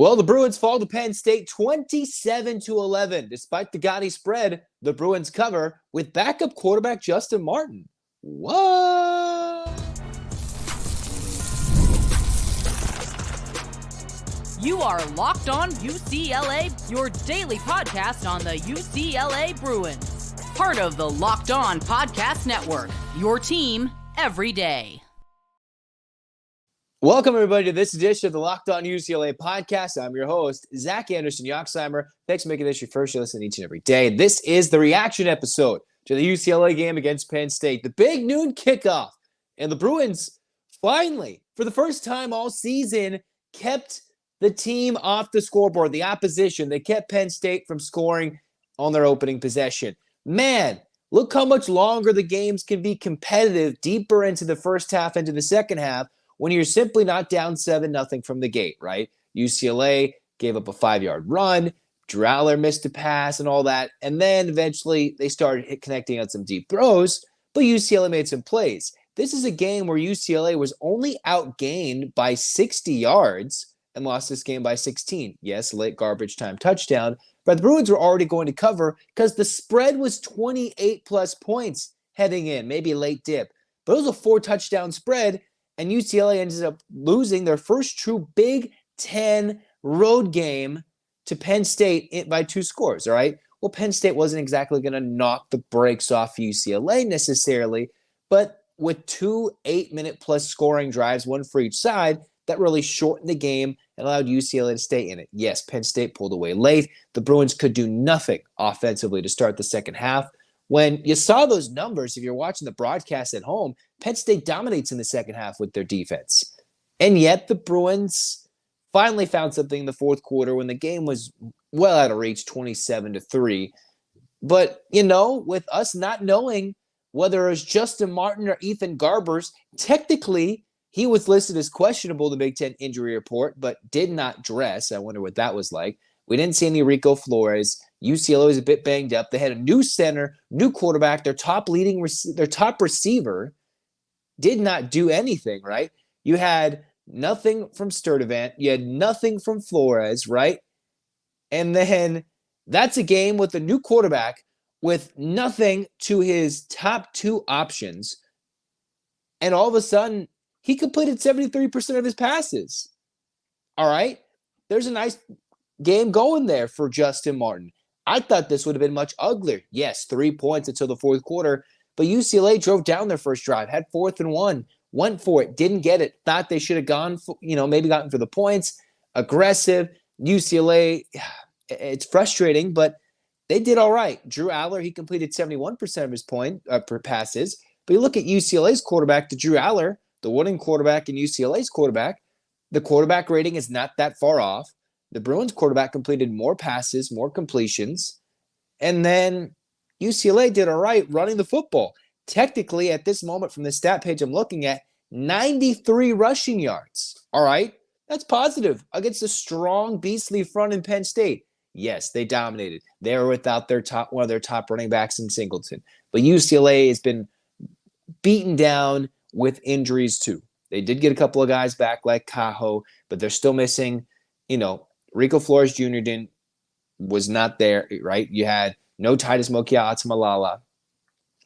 Well, the Bruins fall to Penn State 27-11. Despite the gaudy spread, the Bruins cover with backup quarterback Justyn Martin. What? You are Locked On UCLA, your daily podcast on the UCLA Bruins. Part of the Locked On Podcast Network, your team every day. Welcome, everybody, to this edition of the Locked On UCLA podcast. I'm your host, Zach Anderson-Yoxsimer. Thanks for making this your first listen each and every day. This is the reaction episode to the UCLA game against Penn State, the big noon kickoff. And the Bruins finally, for the first time all season, kept the team off the scoreboard, the opposition. They kept Penn State from scoring on their opening possession. Man, look how much longer the games can be competitive deeper into the first half, into the second half, when you're simply not down 7-0 from the gate, right? UCLA gave up a 5-yard run. Drew Aller missed a pass and all that. And then eventually they started connecting on some deep throws, but UCLA made some plays. This is a game where UCLA was only outgained by 60 yards and lost this game by 16. Yes, late garbage time touchdown, but the Bruins were already going to cover because the spread was 28-plus points heading in, maybe a late dip. But it was a 4-touchdown spread, and UCLA ended up losing their first true Big Ten road game to Penn State by 2 scores, all right? Well, Penn State wasn't exactly going to knock the brakes off UCLA necessarily, but with 2 8-minute-plus scoring drives, one for each side, that really shortened the game and allowed UCLA to stay in it. Yes, Penn State pulled away late. The Bruins could do nothing offensively to start the second half. When you saw those numbers, if you're watching the broadcast at home, Penn State dominates in the second half with their defense. And yet the Bruins finally found something in the fourth quarter when the game was well out of reach, 27-3. But, you know, with us not knowing whether it was Justyn Martin or Ethan Garbers, technically he was listed as questionable in the Big Ten injury report, but did not dress. I wonder what that was like. We didn't see any Rico Flores. UCLA was a bit banged up. They had a new center, new quarterback. Their top receiver did not do anything, right? You had nothing from Sturdivant. You had nothing from Flores, right? And then that's a game with a new quarterback with nothing to his top 2 options. And all of a sudden, he completed 73% of his passes. All right? There's a nice game going there for Justyn Martin. I thought this would have been much uglier. Yes, 3 points until the fourth quarter, but UCLA drove down their first drive, had 4th and 1, went for it, didn't get it, thought they should have gone for, maybe gotten for the points, aggressive. UCLA, it's frustrating, but they did all right. Drew Aller, he completed 71% of his passes, but you look at UCLA's quarterback to Drew Aller, the winning quarterback and UCLA's quarterback, the quarterback rating is not that far off. The Bruins quarterback completed more passes, more completions, and then UCLA did all right running the football. Technically, at this moment from the stat page I'm looking at, 93 rushing yards. All right? That's positive against a strong, beastly front in Penn State. Yes, they dominated. They were without one of their top running backs in Singleton. But UCLA has been beaten down with injuries too. They did get a couple of guys back like Cajo, but they're still missing, Rico Flores Jr. was not there, right? You had no Titus Mokiatsumalala.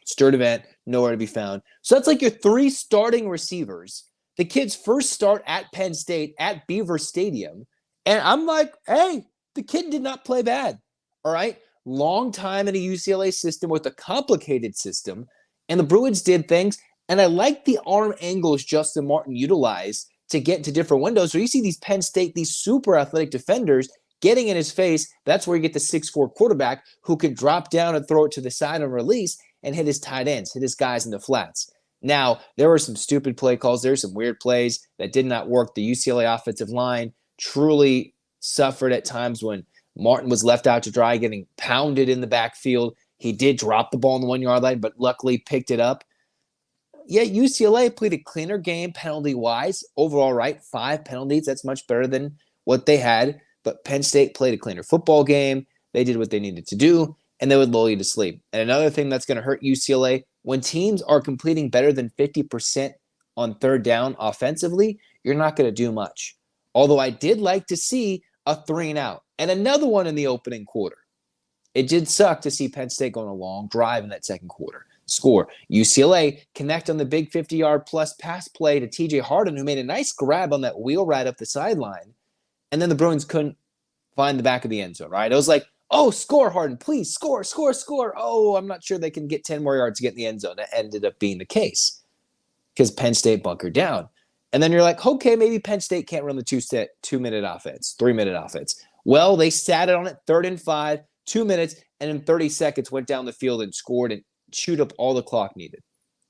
Sturdivant, nowhere to be found. So that's like your 3 starting receivers. The kids first start at Penn State at Beaver Stadium. And I'm like, hey, the kid did not play bad. All right? Long time in a UCLA system with a complicated system. And the Bruins did things. And I like the arm angles Justyn Martin utilized to get into different windows. So you see these Penn State, these super athletic defenders getting in his face. That's where you get the 6'4" quarterback who could drop down and throw it to the side and release and hit his tight ends, hit his guys in the flats. Now, there were some stupid play calls. There's some weird plays that did not work. The UCLA offensive line truly suffered at times when Martin was left out to dry, getting pounded in the backfield. He did drop the ball on the 1-yard line, but luckily picked it up. Yeah, UCLA played a cleaner game penalty-wise. Overall, right, 5 penalties. That's much better than what they had. But Penn State played a cleaner football game. They did what they needed to do, and they would lull you to sleep. And another thing that's going to hurt UCLA, when teams are completing better than 50% on third down offensively, you're not going to do much. Although I did like to see a 3-and-out, and another one in the opening quarter. It did suck to see Penn State go on a long drive in that second quarter. Score. UCLA connect on the big 50-yard plus pass play to TJ Harden, who made a nice grab on that wheel right up the sideline. And then the Bruins couldn't find the back of the end zone, right? It was like, oh, score, Harden, please, score. Oh, I'm not sure they can get 10 more yards to get in the end zone. That ended up being the case because Penn State bunkered down. And then you're like, okay, maybe Penn State can't run the 2-minute offense, 3-minute offense. Well, they sat it on it 3rd and 5, 2 minutes, and in 30 seconds went down the field and scored and chewed up all the clock needed.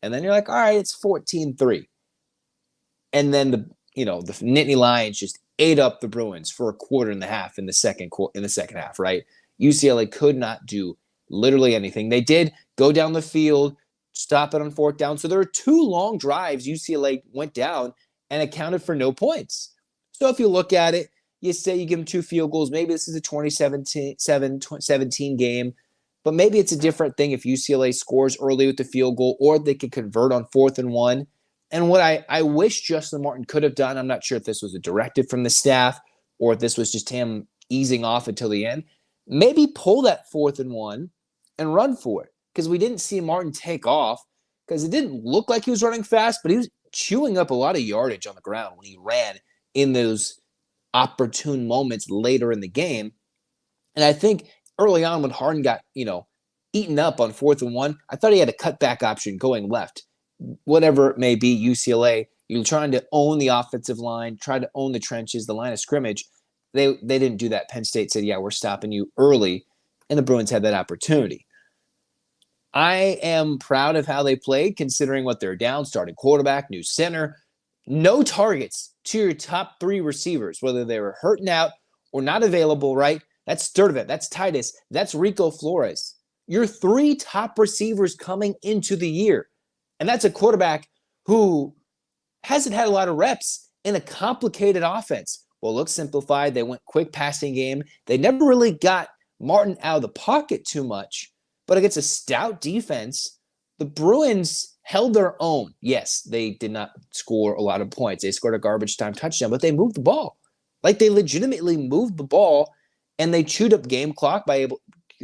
And then you're like, all right, it's 14-3. And then the Nittany Lions just ate up the Bruins for a quarter and a half in the second half, right? UCLA could not do literally anything. They did go down the field, stop it on 4th down. So there were 2 long drives UCLA went down and accounted for no points. So if you look at it, you say you give them 2 field goals. Maybe this is a 2017 game, but maybe it's a different thing if UCLA scores early with the field goal or they could convert on 4th and 1. And what I wish Justyn Martin could have done, I'm not sure if this was a directive from the staff or if this was just him easing off until the end, maybe pull that 4th and 1 and run for it, because we didn't see Martin take off because it didn't look like he was running fast, but he was chewing up a lot of yardage on the ground when he ran in those opportune moments later in the game. And I think early on when Harden got, eaten up on 4th and 1, I thought he had a cutback option going left. Whatever it may be, UCLA, you're trying to own the offensive line, try to own the trenches, the line of scrimmage. They didn't do that. Penn State said, yeah, we're stopping you early, and the Bruins had that opportunity. I am proud of how they played, considering what they're down, starting quarterback, new center, no targets to your top 3 receivers, whether they were hurting out or not available, right? That's Sturdivant, that's Titus, that's Rico Flores. Your 3 top receivers coming into the year. And that's a quarterback who hasn't had a lot of reps in a complicated offense. Well, it looks simplified. They went quick passing game. They never really got Martin out of the pocket too much. But against a stout defense, the Bruins held their own. Yes, they did not score a lot of points. They scored a garbage time touchdown, but they moved the ball. Like, they legitimately moved the ball, and they chewed up game clock by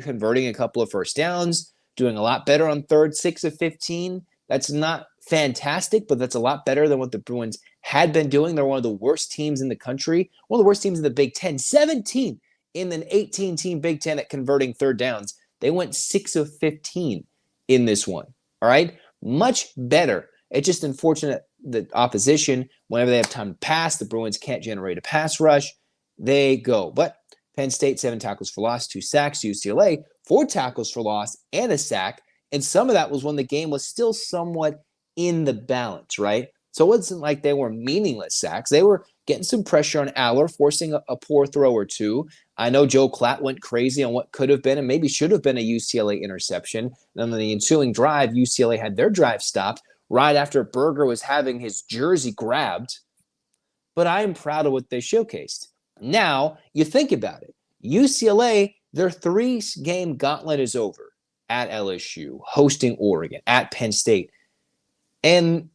converting a couple of first downs, doing a lot better on 3rd, 6 of 15. That's not fantastic, but that's a lot better than what the Bruins had been doing. They're one of the worst teams in the country, one of the worst teams in the Big Ten, 17 in an 18-team Big Ten at converting 3rd downs. They went 6 of 15 in this one, all right? Much better. It's just unfortunate that opposition, whenever they have time to pass, the Bruins can't generate a pass rush. They go. But Penn State, 7 tackles for loss, 2 sacks. UCLA, 4 tackles for loss and a sack. And some of that was when the game was still somewhat in the balance, right? So it wasn't like they were meaningless sacks. They were getting some pressure on Aller, forcing a poor throw or 2. I know Joe Klatt went crazy on what could have been and maybe should have been a UCLA interception. Then on the ensuing drive, UCLA had their drive stopped right after Berger was having his jersey grabbed. But I am proud of what they showcased. Now, you think about it. UCLA, their 3-game gauntlet is over. At LSU, hosting Oregon, at Penn State. And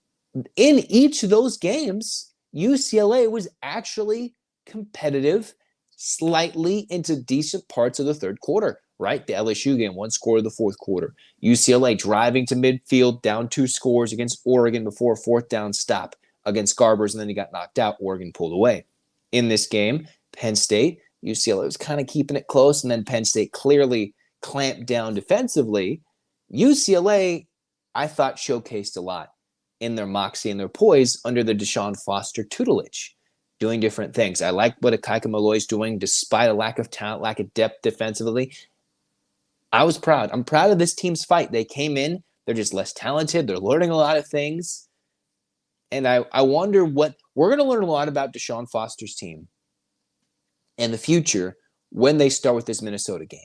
in each of those games, UCLA was actually competitive slightly into decent parts of the 3rd quarter, right? The LSU game, 1 score of the 4th quarter. UCLA driving to midfield, down 2 scores against Oregon before a 4th down stop against GARBERS, and then he got knocked out. Oregon pulled away. In this game, Penn State, UCLA was kind of keeping it close, and then Penn State clearly clamped down defensively. UCLA, I thought, showcased a lot in their moxie and their poise under the Deshaun Foster tutelage, doing different things. I like what Akaika Malloy's doing despite a lack of talent, lack of depth defensively. I was proud. I'm proud of this team's fight. They came in. They're just less talented. They're learning a lot of things. And I wonder what – we're going to learn a lot about Deshaun Foster's team in the future when they start with this Minnesota game.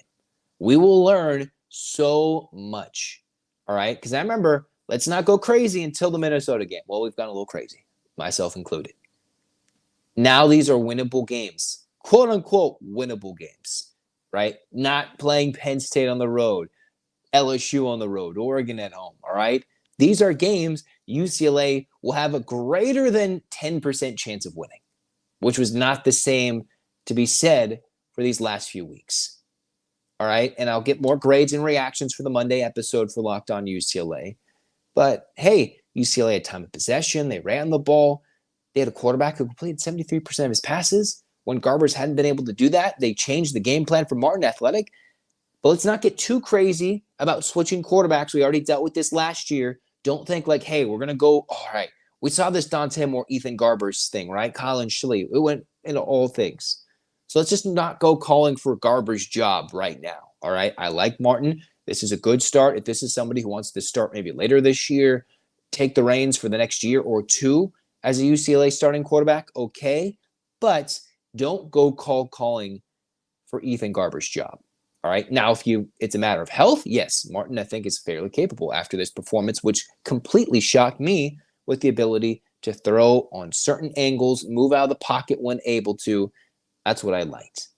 We will learn so much, all right? Because I remember, let's not go crazy until the Minnesota game. Well, we've gone a little crazy, myself included. Now these are winnable games, quote-unquote winnable games, right? Not playing Penn State on the road, LSU on the road, Oregon at home, all right? These are games UCLA will have a greater than 10% chance of winning, which was not the same to be said for these last few weeks. All right. And I'll get more grades and reactions for the Monday episode for Locked On UCLA. But hey, UCLA had time of possession. They ran the ball. They had a quarterback who completed 73% of his passes. When GARBERS hadn't been able to do that, they changed the game plan for Martin Athletic. But let's not get too crazy about switching quarterbacks. We already dealt with this last year. Don't think like, hey, we're going to go, all right. We saw this Dante Moore, Ethan GARBERS thing, right? Colin Schley. It went into all things. So let's just not go calling for GARBERS' job right now, all right? I like Martin. This is a good start. If this is somebody who wants to start maybe later this year, take the reins for the next year or two as a UCLA starting quarterback, okay. But don't go calling for Ethan GARBERS' job. All right. Now, it's a matter of health, yes, Martin, I think, is fairly capable after this performance, which completely shocked me with the ability to throw on certain angles, move out of the pocket when able to. That's what I liked.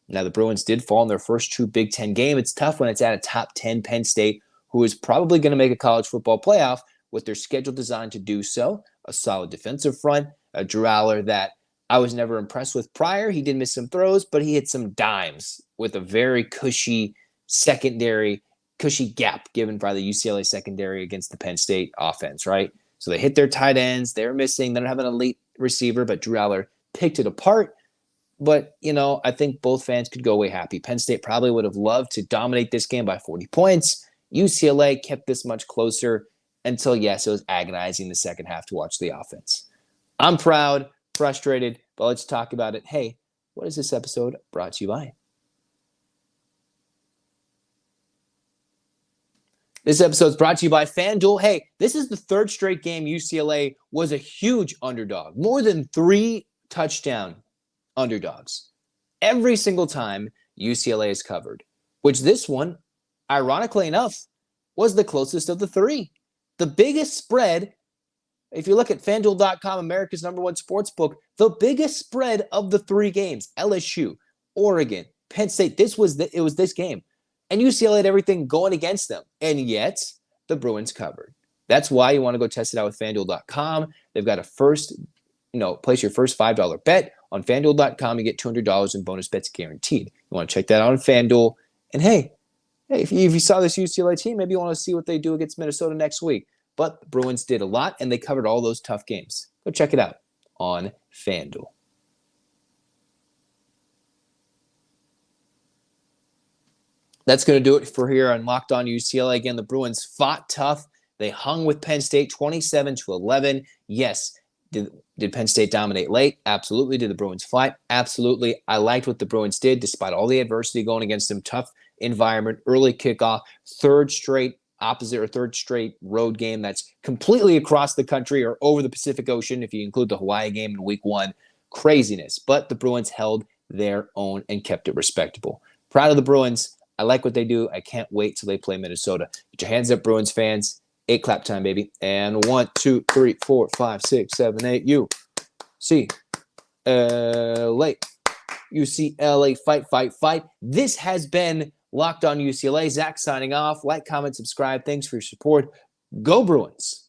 Now, the Bruins did fall in their first true Big Ten game. It's tough when it's at a top 10 Penn State, who is probably going to make a college football playoff with their schedule designed to do so. A solid defensive front, a Drew Aller that I was never impressed with prior. He did miss some throws, but he hit some dimes with a very cushy gap given by the UCLA secondary against the Penn State offense, right? So they hit their tight ends. They're missing. They don't have an elite receiver, but Drew Aller picked it apart. But, I think both fans could go away happy. Penn State probably would have loved to dominate this game by 40 points. UCLA kept this much closer until, yes, it was agonizing the second half to watch the offense. I'm proud. Frustrated, but let's talk about it. Hey, what is this episode brought to you by? This episode is brought to you by FanDuel. Hey, this is the third straight game UCLA was a huge underdog, more than 3 touchdown underdogs. Every single time UCLA is covered, which this one, ironically enough, was the closest of the 3. The biggest spread, if you look at FanDuel.com, America's #1 sportsbook, the biggest spread of the 3 games, LSU, Oregon, Penn State, it was this game. And UCLA had everything going against them. And yet, the Bruins covered. That's why you want to go test it out with FanDuel.com. They've got a place your first $5 bet on FanDuel.com. You get $200 in bonus bets guaranteed. You want to check that out on FanDuel. And hey, if you saw this UCLA team, maybe you want to see what they do against Minnesota next week. But the Bruins did a lot, and they covered all those tough games. Go check it out on FanDuel. That's going to do it for here on Locked On UCLA. Again, the Bruins fought tough. They hung with Penn State 27-11. Yes, did Penn State dominate late? Absolutely. Did the Bruins fight? Absolutely. I liked what the Bruins did despite all the adversity going against them. Tough environment, early kickoff, third straight road game that's completely across the country or over the Pacific Ocean if you include the Hawaii game in week 1. Craziness. But the Bruins held their own and kept it respectable. Proud of the Bruins. I like what they do. I can't wait till they play Minnesota. Get your hands up, Bruins fans. 8 clap time, baby. And 1, 2, 3, 4, 5, 6, 7, 8. UCLA. UCLA, fight, fight, fight. This has been Locked On UCLA. Zach signing off. Like, comment, subscribe. Thanks for your support. Go Bruins.